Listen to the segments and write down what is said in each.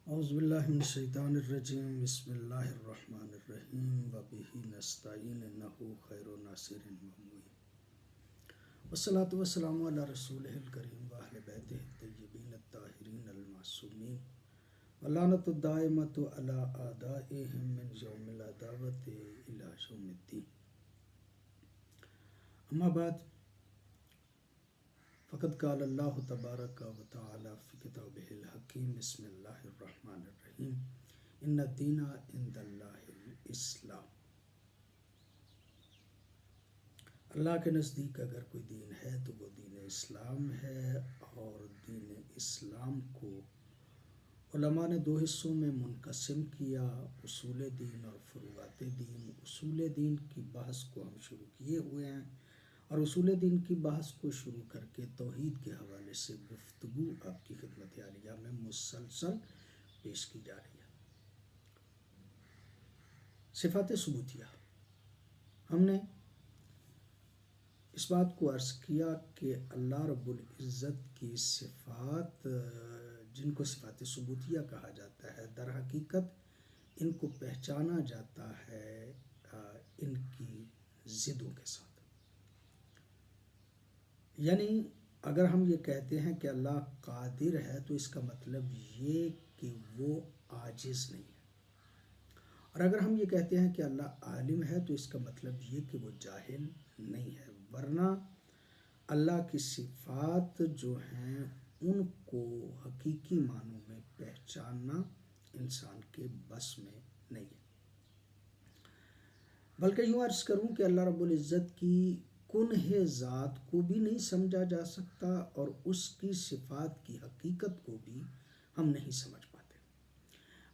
اعوذ باللہ من الشیطان الرجیم بسم اللہ الرحمن الرحیم وبہ نستعین انہ خیر ناصر ومعین والصلاۃ والسلام علی رسولہ الکریم واہل بیتہ الطیبین الطاہرین المعصومین واللعنۃ الدائمۃ علی اعدائہم من یوم العداوۃ الی یوم الدین. اما بعد فقد قال اللہ تبارک و تعالی فی کتابہ الحکیم بسم اللہ الرحمن الرحیم ان الدین عند اللہ الاسلام. اللہ کے نزدیک اگر کوئی دین ہے تو وہ دین اسلام ہے، اور دین اسلام کو علماء نے دو حصوں میں منقسم کیا، اصول دین اور فروعات دین. اصول دین کی بحث کو ہم شروع کیے ہوئے ہیں، اور اصول دین کی بحث کو شروع کر کے توحید کے حوالے سے گفتگو آپ کی خدمت عالیہ میں مسلسل پیش کی جا رہی ہے. صفات ثبوتیہ، ہم نے اس بات کو عرض کیا کہ اللہ رب العزت کی صفات، جن کو صفات ثبوتیہ کہا جاتا ہے، در حقیقت ان کو پہچانا جاتا ہے ان کی ضدوں کے ساتھ. یعنی اگر ہم یہ کہتے ہیں کہ اللہ قادر ہے تو اس کا مطلب یہ کہ وہ عاجز نہیں ہے، اور اگر ہم یہ کہتے ہیں کہ اللہ عالم ہے تو اس کا مطلب یہ کہ وہ جاہل نہیں ہے. ورنہ اللہ کی صفات جو ہیں ان کو حقیقی معنوں میں پہچاننا انسان کے بس میں نہیں ہے. بلکہ یوں عرض کروں کہ اللہ رب العزت کی کنہ ذات کو بھی نہیں سمجھا جا سکتا، اور اس کی صفات کی حقیقت کو بھی ہم نہیں سمجھ پاتے.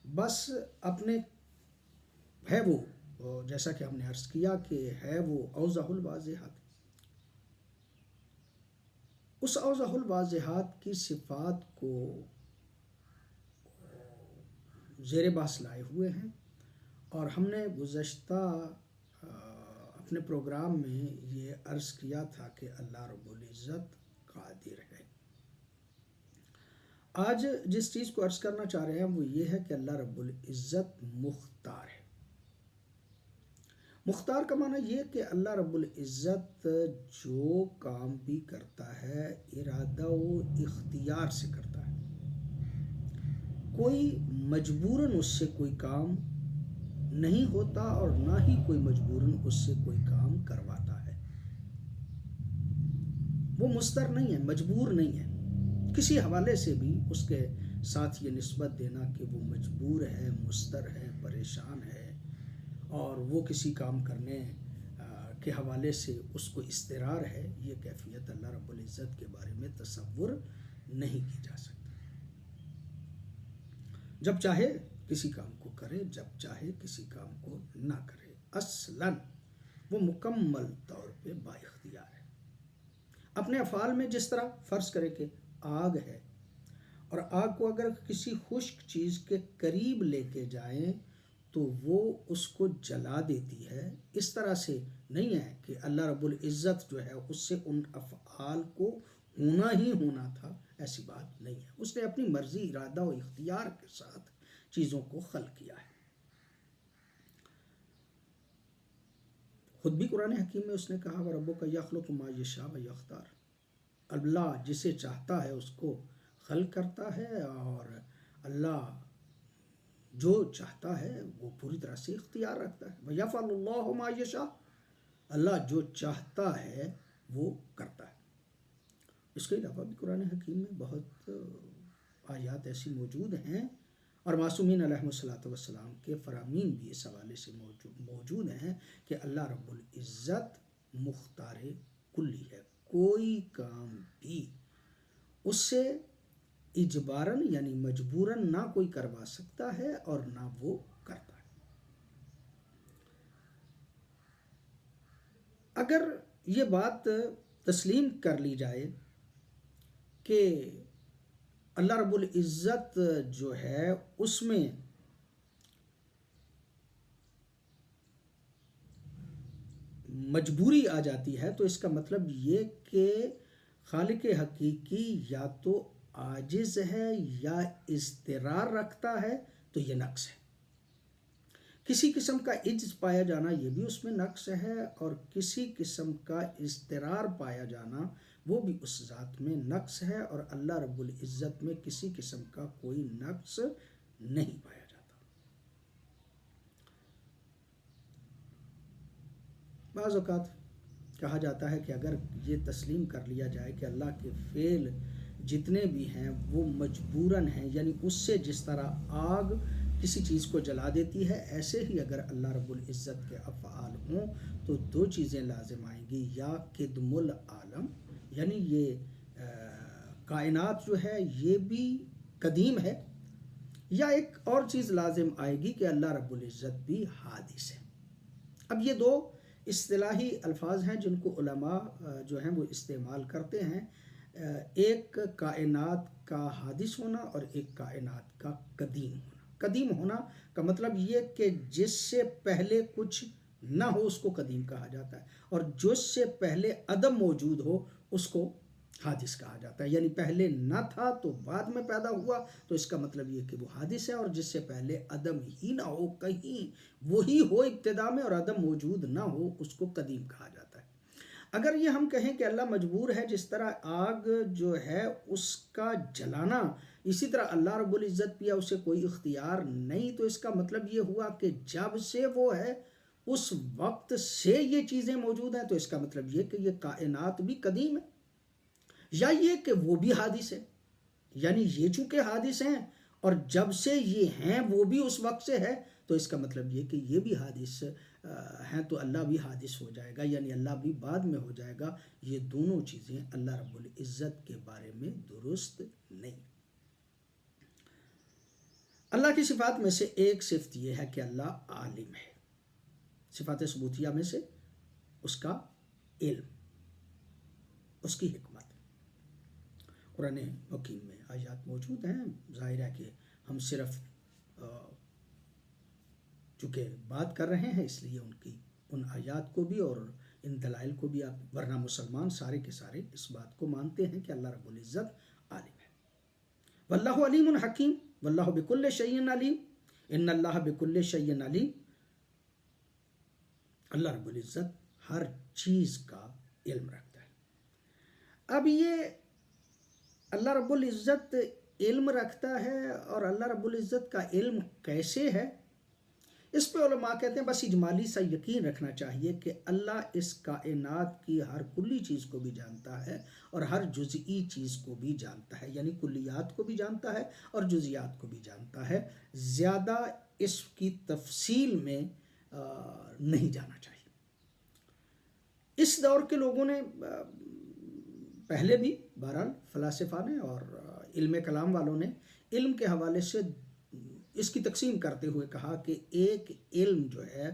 بس اپنے ہے وہ، جیسا کہ ہم نے عرض کیا کہ ہے وہ اوضح الواضحات. اس اوضح الواضحات کی صفات کو زیر بحث لائے ہوئے ہیں، اور ہم نے گزشتہ اپنے پروگرام میں یہ عرض کیا تھا کہ اللہ رب العزت قادر ہے. آج جس چیز کو عرض کرنا چاہ رہے ہیں وہ یہ ہے کہ اللہ رب العزت مختار ہے. مختار کا معنی یہ کہ اللہ رب العزت جو کام بھی کرتا ہے ارادہ و اختیار سے کرتا ہے. کوئی مجبوراً اس سے کوئی کام نہیں ہوتا، اور نہ ہی کوئی مجبوراً اس سے کوئی کام کرواتا ہے. وہ مضطر نہیں ہے، مجبور نہیں ہے. کسی حوالے سے بھی اس کے ساتھ یہ نسبت دینا کہ وہ مجبور ہے، مضطر ہے، پریشان ہے، اور وہ کسی کام کرنے کے حوالے سے اس کو اضطرار ہے، یہ کیفیت اللہ رب العزت کے بارے میں تصور نہیں کی جا سکتی. جب چاہے کسی کام کو کرے، جب چاہے کسی کام کو نہ کرے. اصلاً وہ مکمل طور پہ با اختیار ہے. اپنے افعال میں جس طرح فرض کرے کہ آگ ہے، اور آگ کو اگر کسی خشک چیز کے قریب لے کے جائیں تو وہ اس کو جلا دیتی ہے، اس طرح سے نہیں ہے کہ اللہ رب العزت جو ہے اس سے ان افعال کو ہونا ہی ہونا تھا. ایسی بات نہیں ہے. اس نے اپنی مرضی، ارادہ و اختیار کے ساتھ چیزوں کو خلق کیا ہے. خود بھی قرآن حکیم میں اس نے کہا وَرَبُّكَ يَخْلُقُ مَا يَشَاءُ وَيَخْتَارُ. اللہ جسے چاہتا ہے اس کو خلق کرتا ہے، اور اللہ جو چاہتا ہے وہ پوری طرح سے اختیار رکھتا ہے. وَيَفْعَلُ اللَّهُ مَا يَشَاءُ. اللہ جو چاہتا ہے وہ کرتا ہے. اس کے علاوہ بھی قرآن حکیم میں بہت آیات ایسی موجود ہیں، اور معصومین علیہ السلام کے فرامین بھی اس حوالے سے موجود ہیں کہ اللہ رب العزت مختار کلی ہے. کوئی کام بھی اس سے اجباراً یعنی مجبوراً نہ کوئی کروا سکتا ہے اور نہ وہ کرتا ہے. اگر یہ بات تسلیم کر لی جائے کہ اللہ رب العزت جو ہے اس میں مجبوری آ جاتی ہے، تو اس کا مطلب یہ کہ خالق حقیقی یا تو عاجز ہے یا اضطرار رکھتا ہے تو یہ نقص ہے۔ کسی قسم کا عجز پایا جانا یہ بھی اس میں نقص ہے، اور کسی قسم کا اضطرار پایا جانا وہ بھی اس ذات میں نقص ہے، اور اللہ رب العزت میں کسی قسم کا کوئی نقص نہیں پایا جاتا۔ بعض اوقات کہا جاتا ہے کہ اگر یہ تسلیم کر لیا جائے کہ اللہ کے فعل جتنے بھی ہیں وہ مجبوراً ہیں، یعنی اس سے جس طرح آگ کسی چیز کو جلا دیتی ہے، ایسے ہی اگر اللہ رب العزت کے افعال ہوں تو دو چیزیں لازم آئیں گی، یا قدم العالم یعنی یہ کائنات جو ہے یہ بھی قدیم ہے، یا ایک اور چیز لازم آئے گی کہ اللہ رب العزت بھی حادث ہے۔ اب یہ دو اصطلاحی الفاظ ہیں جن کو علماء جو ہیں وہ استعمال کرتے ہیں، ایک کائنات کا حادث ہونا اور ایک کائنات کا قدیم ہونا۔ قدیم ہونا کا مطلب یہ کہ جس سے پہلے کچھ نہ ہو اس کو قدیم کہا جاتا ہے، اور جس سے پہلے عدم موجود ہو اس کو حادث کہا جاتا ہے، یعنی پہلے نہ تھا تو بعد میں پیدا ہوا تو اس کا مطلب یہ کہ وہ حادث ہے، اور جس سے پہلے عدم ہی نہ ہو، کہیں وہی ہو ابتدا میں اور عدم موجود نہ ہو، اس کو قدیم کہا جاتا ہے۔ اگر یہ ہم کہیں کہ اللہ مجبور ہے، جس طرح آگ جو ہے اس کا جلانا، اسی طرح اللہ رب العزت بھی ہے، اسے کوئی اختیار نہیں، تو اس کا مطلب یہ ہوا کہ جب سے وہ ہے اس وقت سے یہ چیزیں موجود ہیں، تو اس کا مطلب یہ کہ یہ کائنات بھی قدیم ہے، یا یہ کہ وہ بھی حادث ہے، یعنی یہ چونکہ حادث ہیں اور جب سے یہ ہیں وہ بھی اس وقت سے ہے، تو اس کا مطلب یہ کہ یہ بھی حادث ہیں، تو اللہ بھی حادث ہو جائے گا، یعنی اللہ بھی بعد میں ہو جائے گا۔ یہ دونوں چیزیں اللہ رب العزت کے بارے میں درست نہیں۔ اللہ کی صفات میں سے ایک صفت یہ ہے کہ اللہ عالم ہے، صفات ثبوتیہ میں سے اس کا علم، اس کی حکمت۔ قرآن حکیم میں آیات موجود ہیں، ظاہر ہے کہ ہم صرف چونکہ بات کر رہے ہیں اس لیے ان آیات کو بھی اور ان دلائل کو بھی آپ، ورنہ مسلمان سارے کے سارے اس بات کو مانتے ہیں کہ اللہ رب العزت عالم ہے۔ واللہ علیم حکیم، واللہ بکل شیء علیم، ان اللہ بکل شیء علیم، اللہ رب العزت ہر چیز کا علم رکھتا ہے۔ اب یہ اللہ رب العزت علم رکھتا ہے، اور اللہ رب العزت کا علم کیسے ہے، اس پہ علماء کہتے ہیں بس اجمالی سا یقین رکھنا چاہیے کہ اللہ اس کائنات کی ہر کلی چیز کو بھی جانتا ہے اور ہر جزئی چیز کو بھی جانتا ہے، یعنی کلیات کو بھی جانتا ہے اور جزئیات کو بھی جانتا ہے۔ زیادہ اس کی تفصیل میں نہیں جانا چاہیے۔ اس دور کے لوگوں نے پہلے بھی بہرحال فلاسفہ نے اور علم کلام والوں نے علم کے حوالے سے اس کی تقسیم کرتے ہوئے کہا کہ ایک علم جو ہے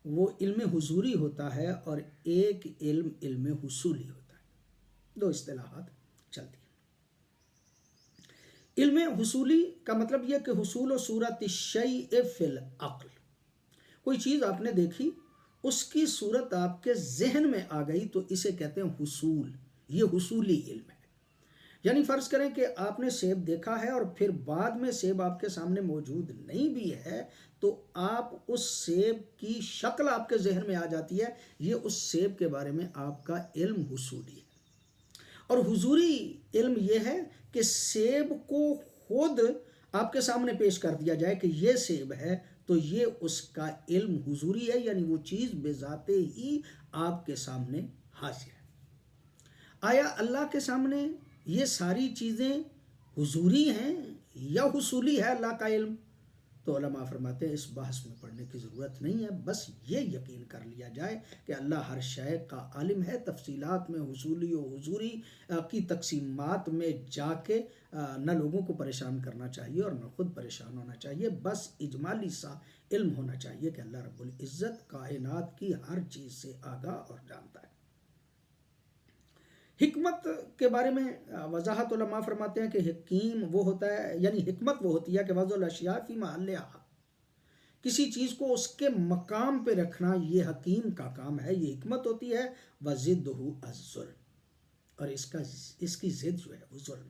وہ علم حضوری ہوتا ہے اور ایک علم علم حصولی ہوتا ہے۔ دو اصطلاحات چلتی ہیں۔ علم حصولی کا مطلب یہ کہ حصول و صورت الشیء فی العقل، کوئی چیز آپ نے دیکھی، اس کی صورت آپ کے ذہن میں آ گئی تو اسے کہتے ہیں حصول، یہ حصولی علم ہے۔ یعنی فرض کریں کہ آپ نے سیب دیکھا ہے اور پھر بعد میں سیب آپ کے سامنے موجود نہیں بھی ہے، تو آپ اس سیب کی شکل آپ کے ذہن میں آ جاتی ہے، یہ اس سیب کے بارے میں آپ کا علم حصولی ہے۔ اور حضوری علم یہ ہے کہ سیب کو خود آپ کے سامنے پیش کر دیا جائے کہ یہ سیب ہے، تو یہ اس کا علم حضوری ہے، یعنی وہ چیز بذات ہی آپ کے سامنے حاضر ہے۔ آیا اللہ کے سامنے یہ ساری چیزیں حضوری ہیں یا حصولی ہے اللہ کا علم؟ تو علماء فرماتے ہیں اس بحث میں پڑھنے کی ضرورت نہیں ہے، بس یہ یقین کر لیا جائے کہ اللہ ہر شے کا عالم ہے۔ تفصیلات میں حصولی و حضوری کی تقسیمات میں جا کے نہ لوگوں کو پریشان کرنا چاہیے اور نہ خود پریشان ہونا چاہیے، بس اجمالی سا علم ہونا چاہیے کہ اللہ رب العزت کائنات کی ہر چیز سے آگاہ اور جانتا ہے۔ حکمت کے بارے میں وضاحت علماء فرماتے ہیں کہ حکیم وہ ہوتا ہے، یعنی حکمت وہ ہوتی ہے کہ وضع الاشیاء فی محلها، کسی چیز کو اس کے مقام پہ رکھنا یہ حکیم کا کام ہے، یہ حکمت ہوتی ہے۔ وضدہ الظلم، اور اس کی ضد جو ہے وہ ظلم۔